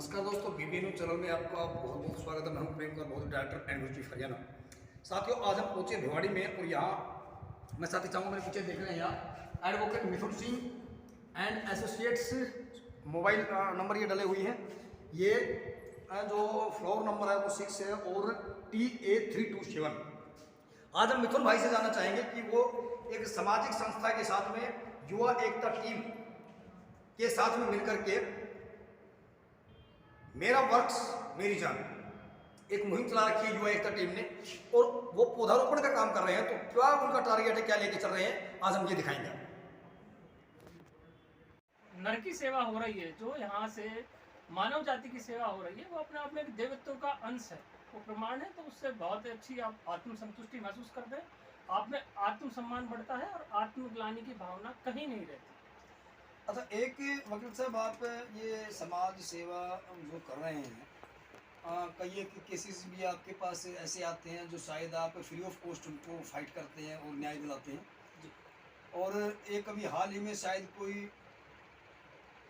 नमस्कार दोस्तों, बीबी news channel में आपका बहुत बहुत स्वागत है। मैं हूं प्रेम कर बहुत डायरेक्टर एंड चीफ हरियाणा। साथियों, आज हम पहुंचे भिवाड़ी में और यहाँ मैं साथी चाहूँगा मेरे पीछे देख रहे हैं यहाँ advocate Mithun Singh and associates mobile number ये डले हुई हैं। ये जो फ्लोर नंबर है वो 6 है और TA327। आज हम मिथुन भाई से जानना चाहेंगे कि वो एक सामाजिक संस्था के साथ में युवा एकता टीम के साथ में मिलकर के मेरा वर्क्स मेरी जान एक मुहिम चला रखी है युवा एकता टीम ने, और वो पौधारोपण का काम कर रहे हैं। तो क्या उनका टारगेट है, क्या लेके चल रहे हैं, आज हम ये दिखाएंगे। नर की सेवा हो रही है, जो यहाँ से मानव जाति की सेवा हो रही है, वो अपने आप में एक देवत्व का अंश है, वो प्रमाण है। तो उससे बहुत अच्छी आप आत्मसंतुष्टि महसूस करते हैं, आप में आत्मसम्मान बढ़ता है और आत्मग्लानि की भावना कहीं नहीं रहती। अच्छा, एक वकील साहब, आप ये समाज सेवा जो कर रहे हैं, कई एक केसेस भी आपके पास ऐसे आते हैं जो शायद आप फ्री ऑफ कॉस्ट उनको फाइट करते हैं और न्याय दिलाते हैं जी। और एक अभी हाल ही में शायद कोई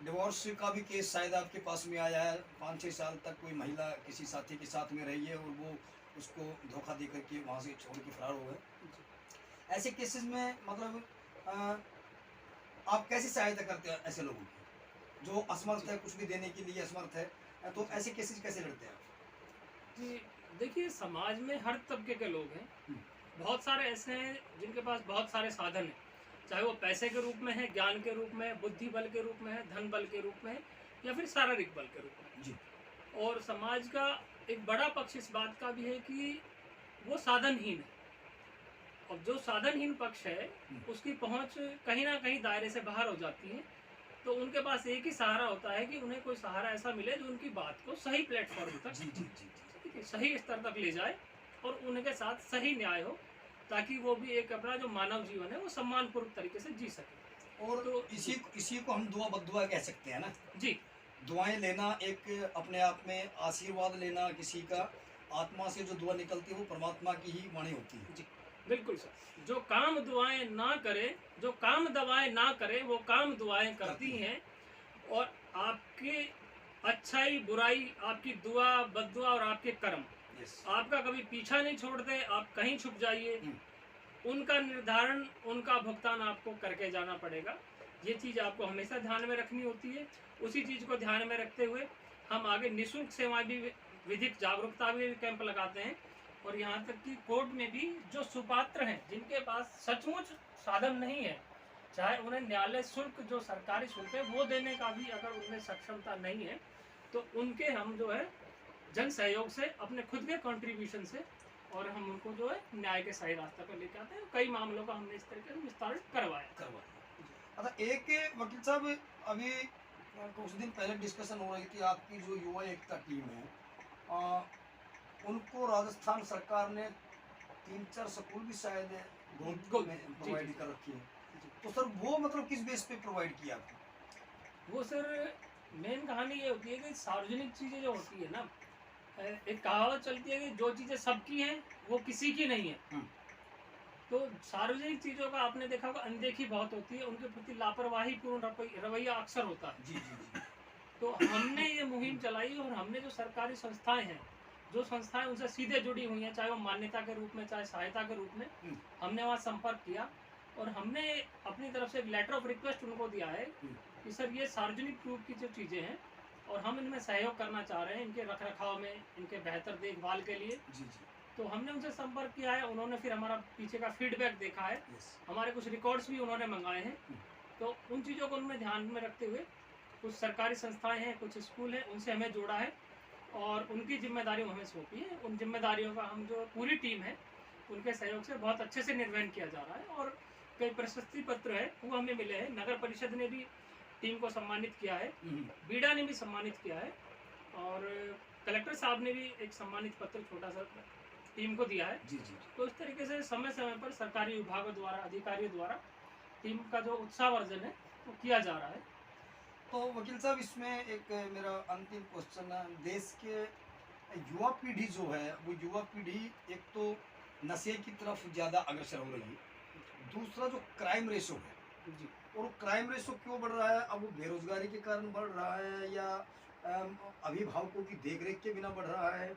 डिवोर्स का भी केस शायद आपके पास में आया है। 5-6 साल तक कोई महिला किसी साथी के साथ में रही है और वो उसको धोखा दे करके वहाँ से छोड़ के फरार हो गए। ऐसे केसेस में मतलब आप कैसे सहायता करते हैं ऐसे लोगों की जो असमर्थ है, कुछ भी देने के लिए असमर्थ है? तो ऐसे केसेस कैसे लड़ते हैं आप? जी, देखिए, समाज में हर तबके के लोग हैं। बहुत सारे ऐसे हैं जिनके पास बहुत सारे साधन हैं, चाहे वो पैसे के रूप में है, ज्ञान के रूप में, बुद्धि बल के रूप में है, धन बल के रूप में है, या फिर शारीरिक बल के रूप में जी। और समाज का एक बड़ा पक्ष इस बात का भी है कि वो साधनहीन है, और जो साधनहीन पक्ष है उसकी पहुंच कहीं ना कहीं दायरे से बाहर हो जाती है। तो उनके पास एक ही सहारा होता है कि उन्हें कोई सहारा ऐसा मिले जो उनकी बात को सही प्लेटफॉर्म तक, जी जी जी ठीक है, सही स्तर तक ले जाए और उनके साथ सही न्याय हो, ताकि वो भी एक अपना जो मानव जीवन है वो सम्मानपूर्वक तरीके से जी सके। और तो इसी को हम दुआ बद्दुआ कह सकते हैं ना। जी, दुआएं लेना एक अपने आप में आशीर्वाद लेना, किसी का आत्मा से जो दुआ निकलती है वो परमात्मा की ही वाणी होती है। जी, बिल्कुल सर। जो काम दुआएं ना करे, जो काम दवाएं ना करे, वो काम दुआएं करती हैं। और आपकी अच्छाई बुराई, आपकी दुआ बद्दुआ और आपके कर्म यस। आपका कभी पीछा नहीं छोड़ते। आप कहीं छुप जाइए, उनका निर्धारण, उनका भुगतान आपको करके जाना पड़ेगा। ये चीज़ आपको हमेशा ध्यान में रखनी होती है। उसी चीज़ को ध्यान में रखते हुए हम आगे निःशुल्क सेवाएं भी, विधिक जागरूकता भी कैंप लगाते हैं। और यहाँ तक कि कोर्ट में भी जो सुपात्र हैं, जिनके पास सचमुच साधन नहीं है, चाहे उन्हें न्यायालय शुल्क, जो सरकारी शुल्क है, वो देने का भी अगर उनमें सक्षमता नहीं है, तो उनके हम जो है जन सहयोग से, अपने खुद के कंट्रीब्यूशन से, और हम उनको जो है न्याय के सही रास्ते पर लेके आते हैं। कई मामलों का हमने इस तरीके से निस्तारण करवाया। अच्छा, एक वकील साहब, अभी कुछ दिन पहले डिस्कशन हो रही थी, आपकी जो युवा एकता टीम है, उनको राजस्थान सरकार ने 3-4 स्कूल भी शायद गोद में प्रोवाइड कर रखी है। तो सर वो मतलब किस बेस पे प्रोवाइड किया आपको? वो सर, मेन कहानी ये होती है कि सार्वजनिक चीज़ें जो होती है ना, एक कहावत चलती है कि जो चीज़ें सबकी हैं वो किसी की नहीं है। तो सार्वजनिक चीज़ों का आपने देखा होगा, अनदेखी बहुत होती है, उनके प्रति लापरवाही पूर्ण रवैया अक्सर होता है। जी जी जी। तो हमने ये मुहिम चलाई और हमने जो सरकारी संस्थाएं हैं, जो संस्थाएं उनसे सीधे जुड़ी हुई हैं, चाहे वो मान्यता के रूप में, चाहे सहायता के रूप में, हमने वहाँ संपर्क किया और हमने अपनी तरफ से एक लेटर ऑफ रिक्वेस्ट उनको दिया है कि सर, ये सार्वजनिक रूप की जो चीज़ें हैं और हम इनमें सहयोग करना चाह रहे हैं, इनके रख रखाव में, इनके बेहतर देखभाल के लिए। जी जी। तो हमने उनसे संपर्क किया है, उन्होंने फिर हमारा पीछे का फीडबैक देखा है, हमारे कुछ रिकॉर्ड्स भी उन्होंने मंगाए हैं। तो उन चीज़ों को उनमें ध्यान में रखते हुए कुछ सरकारी संस्थाएं हैं, कुछ स्कूल हैं, उनसे हमें जोड़ा है और उनकी जिम्मेदारियों हमें सौंपी है। उन जिम्मेदारियों का हम जो पूरी टीम है उनके सहयोग से बहुत अच्छे से निर्वहन किया जा रहा है। और कई प्रशस्ति पत्र है वो हमें मिले हैं। नगर परिषद ने भी टीम को सम्मानित किया है, बीडा ने भी सम्मानित किया है और कलेक्टर साहब ने भी एक सम्मानित पत्र छोटा सा टीम को दिया है। जी जी। तो इस तरीके से समय समय पर सरकारी विभागों द्वारा, अधिकारियों द्वारा टीम का जो उत्साहवर्धन है वो किया जा रहा है। तो वकील साहब, इसमें एक मेरा अंतिम क्वेश्चन है। देश के युवा पीढ़ी जो है, वो युवा पीढ़ी एक तो नशे की तरफ ज़्यादा अग्रसर हो रही है, दूसरा जो क्राइम रेशो है जी। और क्राइम रेशो क्यों बढ़ रहा है? अब वो बेरोजगारी के कारण बढ़ रहा है या अभिभावकों की देखरेख के बिना बढ़ रहा है,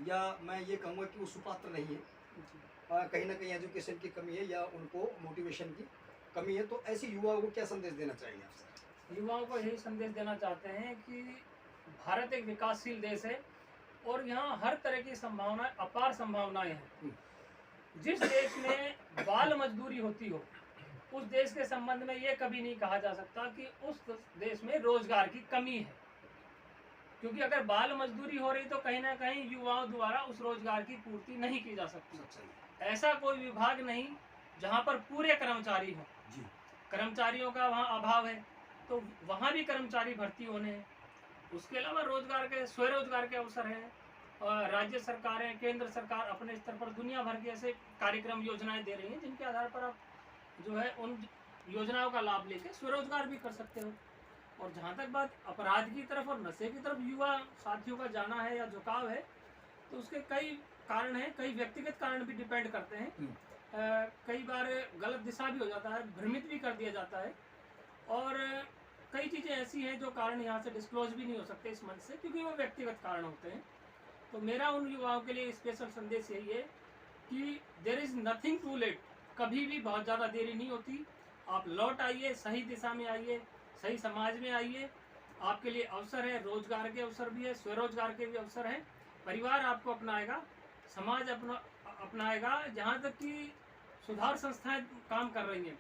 या मैं ये कहूँगा कि वो सुपात्र नहीं है, कहीं ना कहीं एजुकेशन की कमी है या उनको मोटिवेशन की कमी है। तो ऐसे युवाओं को क्या संदेश देना चाहिए आपसे? युवाओं को यही संदेश देना चाहते हैं कि भारत एक विकासशील देश है और यहाँ हर तरह की संभावनाएं, अपार संभावनाएं हैं। जिस देश में बाल मजदूरी होती हो, उस देश के संबंध में ये कभी नहीं कहा जा सकता कि उस देश में रोजगार की कमी है, क्योंकि अगर बाल मजदूरी हो रही तो कहीं ना कहीं युवाओं द्वारा उस रोजगार की पूर्ति नहीं की जा सकती। ऐसा कोई विभाग नहीं जहाँ पर पूरे कर्मचारी हो, कर्मचारियों का वहाँ अभाव है, तो वहाँ भी कर्मचारी भर्ती होने हैं। उसके अलावा रोजगार के, स्वरोजगार के अवसर हैं। राज्य सरकारें, केंद्र सरकार अपने स्तर पर दुनिया भर के ऐसे कार्यक्रम, योजनाएं दे रही हैं जिनके आधार पर आप जो है उन योजनाओं का लाभ लेके स्वरोजगार भी कर सकते हो। और जहाँ तक बात अपराध की तरफ और नशे की तरफ युवा साथियों का जाना है या झुकाव है, तो उसके कई कारण हैं, कई व्यक्तिगत कारण भी डिपेंड करते हैं। कई बार गलत दिशा भी हो जाता है, भ्रमित भी कर दिया जाता है, और कई चीज़ें ऐसी हैं जो कारण यहाँ से डिस्क्लोज भी नहीं हो सकते इस मंच से, क्योंकि वो व्यक्तिगत कारण होते हैं। तो मेरा उन युवाओं के लिए स्पेशल संदेश यही है कि there is nothing to late, कभी भी बहुत ज़्यादा देरी नहीं होती। आप लौट आइए, सही दिशा में आइए, सही समाज में आइए। आपके लिए अवसर है, रोजगार के अवसर भी है, स्वरोजगार के भी अवसर हैं। परिवार आपको अपनाएगा, समाज अपनाएगा। जहाँ तक कि सुधार संस्थाएं काम कर रही हैं,